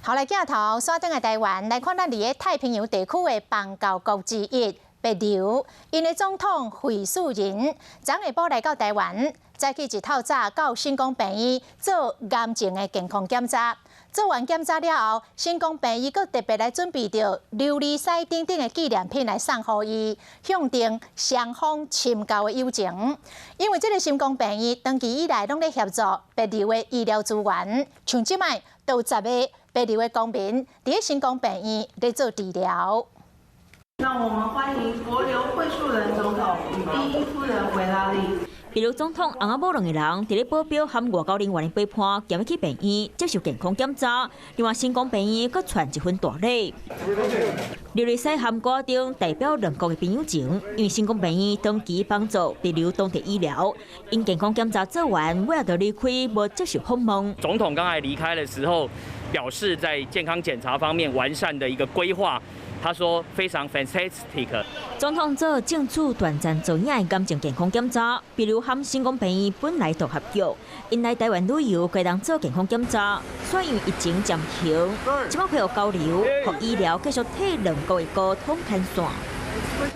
后来镜头锁定在台湾，来看咱伫个太平洋地区的邦交国之一帛琉，因的总统惠恕仁昨下晡来到台湾，早起一透早到新光病院做癌症的健康检查。做完检查了后，新光病院阁特别来准备着琉璃赛等等的纪念品来送予伊，向定双方深交的友情。因为这个新光病院长期以来拢咧协助帛琉的医疗资源，像即摆都有10个帛琉的公民伫新光病院咧做治疗。让我们欢迎帛琉惠恕仁总统与第一夫人维拉利。帛琉总统翁仔某2个人伫咧保镖和外交人员的陪伴，今日去病院接受健康检查。另外，新光病院阁传一份大礼。琉璃赛和歌中代表两国的朋友情，因为新光病院长期帮助帛琉当地医疗，因健康检查做完，尾就离开，无接受访问。总统刚才离开的时候，表示在健康检查方面完善的一个规划。他说非常 fantastic。总统做政府短暂做影的癌症健康检查，比如和新光病院本来都合约，因来台湾旅游，该当做健康检查，所以因为疫情暂停，即摆恢复交流，和医疗继续替两国的沟通牵线。